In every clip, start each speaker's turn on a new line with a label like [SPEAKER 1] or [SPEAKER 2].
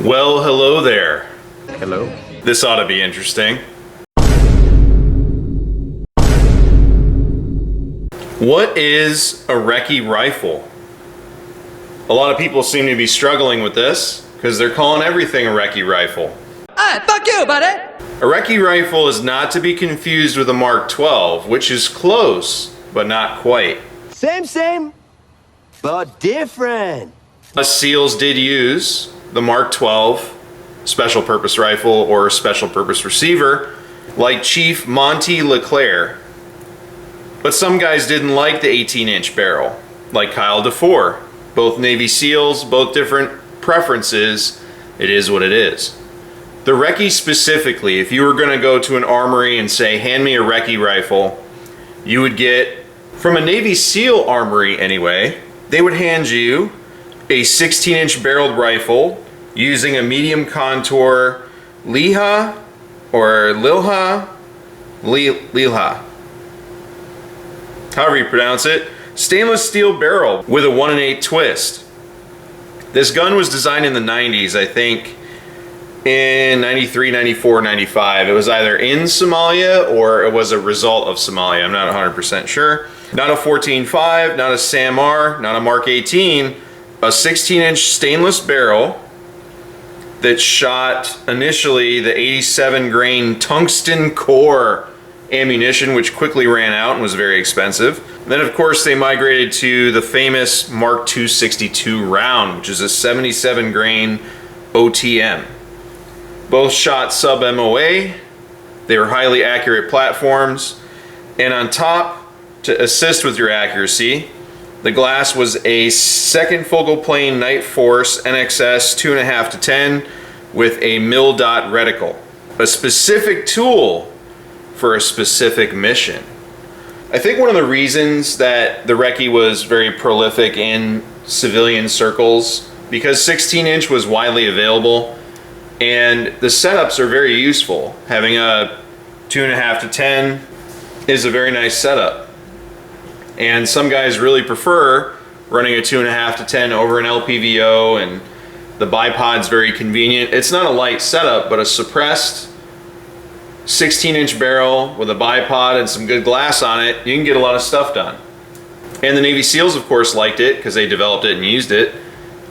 [SPEAKER 1] Well, hello there.
[SPEAKER 2] Hello.
[SPEAKER 1] This ought to be interesting. What is a RECCE rifle? A lot of people seem to be struggling with this because they're calling everything a RECCE rifle.
[SPEAKER 3] Hey, fuck you, buddy!
[SPEAKER 1] A RECCE rifle is not to be confused with a Mark 12, which is close, but not quite.
[SPEAKER 4] Same, but different.
[SPEAKER 1] Us SEALs did use the Mark 12 special purpose rifle or special purpose receiver, like Chief Monty LeClaire. But some guys didn't like the 18-inch barrel, like Kyle DeFore. Both Navy SEALs, both different preferences. It is what it is. The RECCE specifically, if you were going to go to an armory and say, hand me a RECCE rifle, you would get, from a Navy SEAL armory anyway, they would hand you a 16-inch barreled rifle using a medium contour Lilha or Lilha, however you pronounce it, stainless steel barrel with a 1 1/8 twist. This gun was designed in the 90s, I think, in 93, 94, 95. It was either in Somalia or it was a result of Somalia. I'm not 100% sure. Not a 14.5, not a SAM-R, not a Mark 18, a 16-inch stainless barrel that shot initially the 87 grain tungsten core ammunition, which quickly ran out and was very expensive. Then of course they migrated to the famous Mark 262 round, which is a 77 grain OTM. Both shot sub MOA. They were highly accurate platforms, and on top, to assist with your accuracy, the glass was a second focal plane Night Force NXS 2.5 to 10 with a mil dot reticle, a specific tool for a specific mission. I think one of the reasons that the RECCE was very prolific in civilian circles, because 16-inch was widely available, and the setups are very useful. Having a 2.5 to 10 is a very nice setup. And some guys really prefer running a 2.5 to 10 over an LPVO, and the bipod's very convenient. It's not a light setup, but a suppressed 16-inch barrel with a bipod and some good glass on it, you can get a lot of stuff done. And the Navy SEALs, of course, liked it because they developed it and used it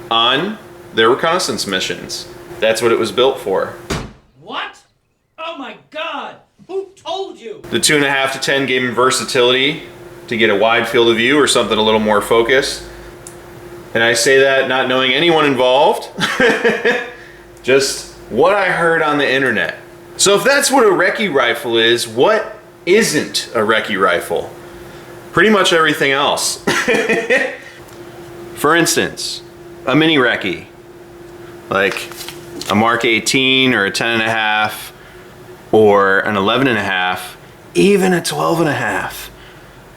[SPEAKER 1] on their reconnaissance missions. That's what it was built for.
[SPEAKER 3] What? Oh my god! Who told you?
[SPEAKER 1] The 2.5 to 10 gave him versatility to get a wide field of view or something a little more focused. And I say that not knowing anyone involved, just what I heard on the internet. So if that's what a RECCE rifle is, what isn't a RECCE rifle? Pretty much everything else. For instance, a mini RECCE, like a Mark 18 or a 10.5 or an 11.5, even a 12.5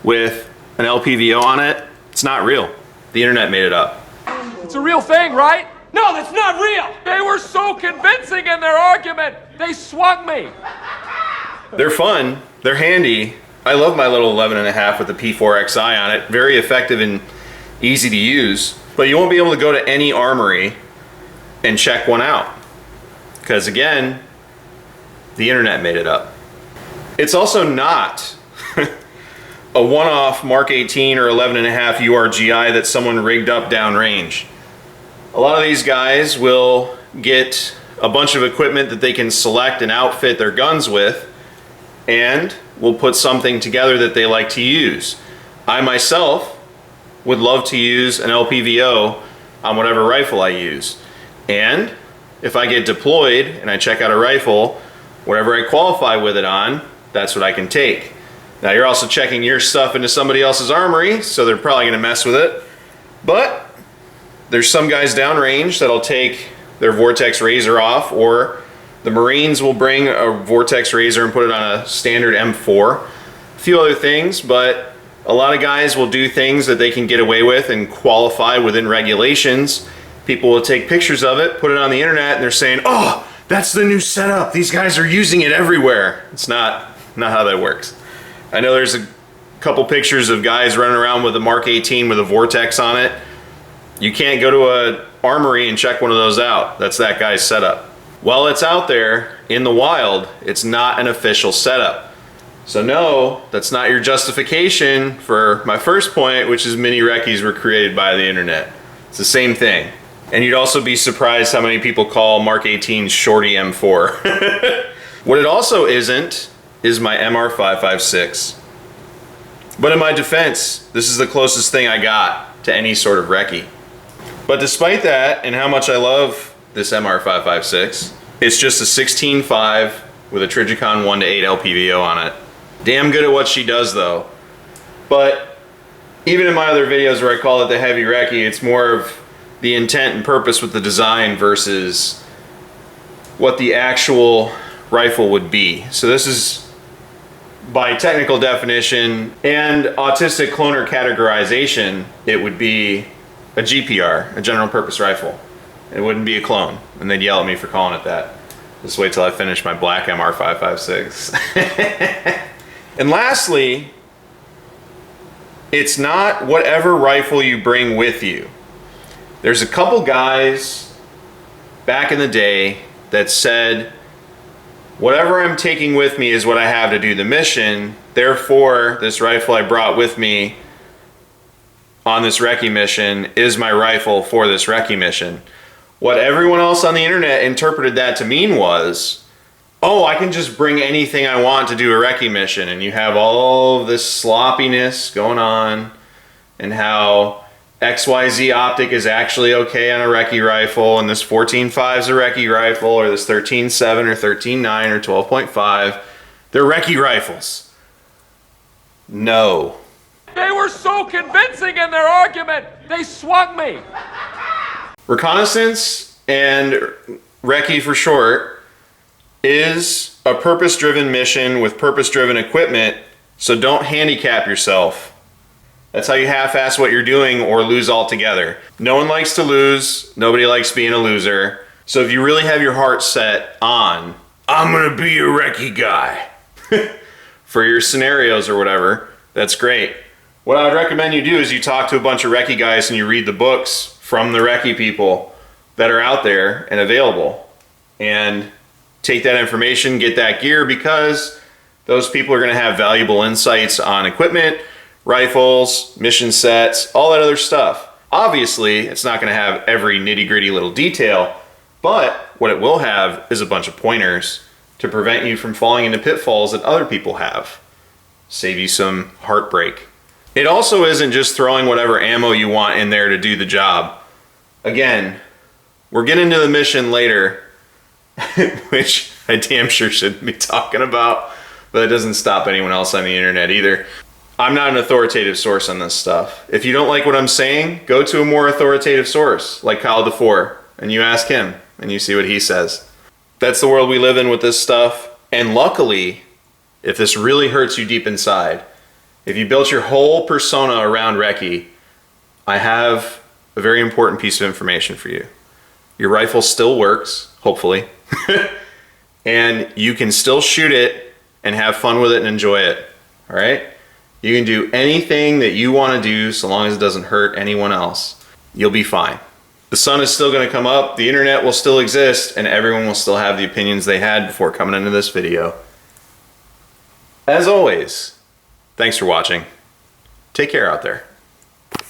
[SPEAKER 1] with an LPVO on it, it's not real. The internet made it up.
[SPEAKER 5] It's a real thing, right? No, that's not real! They were so convincing in their argument, they swung me!
[SPEAKER 1] They're fun, they're handy. I love my little 11.5 with the P4XI on it. Very effective and easy to use. But you won't be able to go to any armory and check one out. Because again, the internet made it up. It's also not a one-off Mark 18 or 11.5 URGI that someone rigged up downrange. A lot of these guys will get a bunch of equipment that they can select and outfit their guns with, and will put something together that they like to use. I myself would love to use an LPVO on whatever rifle I use. And if I get deployed and I check out a rifle, whatever I qualify with it on, that's what I can take. Now you're also checking your stuff into somebody else's armory, so they're probably gonna mess with it. But there's some guys downrange that'll take their Vortex Razor off, or the Marines will bring a Vortex Razor and put it on a standard M4. A few other things, but a lot of guys will do things that they can get away with and qualify within regulations. People will take pictures of it, put it on the internet, and they're saying, oh, that's the new setup. These guys are using it everywhere. It's not how that works. I know there's a couple pictures of guys running around with a Mark 18 with a Vortex on it. You can't go to armory and check one of those out. That's that guy's setup. While it's out there in the wild, it's not an official setup. So no, that's not your justification for my first point, which is mini recce's were created by the internet. It's the same thing. And you'd also be surprised how many people call Mark 18 Shorty M4. What it also isn't is my MR556. But in my defense, this is the closest thing I got to any sort of recce. But despite that, and how much I love this MR556, it's just a 16.5 with a Trigicon 1-8 LPVO on it. Damn good at what she does though. But even in my other videos where I call it the heavy recce, it's more of the intent and purpose with the design versus what the actual rifle would be. So this is, by technical definition and autistic cloner categorization, it would be a GPR, a general purpose rifle. It wouldn't be a clone, and they'd yell at me for calling it that. Just wait till I finish my black MR556. And lastly, it's not whatever rifle you bring with you. There's a couple guys back in the day that said, whatever I'm taking with me is what I have to do the mission. Therefore, this rifle I brought with me on this recce mission is my rifle for this recce mission. What everyone else on the internet interpreted that to mean was, oh, I can just bring anything I want to do a recce mission, and you have all of this sloppiness going on, and how XYZ optic is actually okay on a recce rifle, and this 14.5 is a recce rifle, or this 13.7 or 13.9 or 12.5. They're recce rifles. No.
[SPEAKER 5] They were so convincing in their argument, they swung me.
[SPEAKER 1] Reconnaissance, and recce for short, is a purpose-driven mission with purpose-driven equipment, so don't handicap yourself. That's how you half-ass what you're doing or lose altogether. No one likes to lose, nobody likes being a loser, so if you really have your heart set on, I'm gonna be a recce guy, for your scenarios or whatever, that's great. What I would recommend you do is you talk to a bunch of recce guys and you read the books from the recce people that are out there and available, and take that information, get that gear, because those people are going to have valuable insights on equipment, rifles, mission sets, all that other stuff. Obviously, it's not going to have every nitty-gritty little detail, but what it will have is a bunch of pointers to prevent you from falling into pitfalls that other people have. Save you some heartbreak. It also isn't just throwing whatever ammo you want in there to do the job. Again, we're getting to the mission later, which I damn sure shouldn't be talking about, but it doesn't stop anyone else on the internet either. I'm not an authoritative source on this stuff. If you don't like what I'm saying, go to a more authoritative source, like Kyle DeFore, and you ask him, and you see what he says. That's the world we live in with this stuff, and luckily, if this really hurts you deep inside, if you built your whole persona around recce, I have a very important piece of information for you. Your rifle still works, hopefully, and you can still shoot it and have fun with it and enjoy it, all right? You can do anything that you want to do so long as it doesn't hurt anyone else. You'll be fine. The sun is still going to come up, the internet will still exist, and everyone will still have the opinions they had before coming into this video. As always, thanks for watching. Take care out there.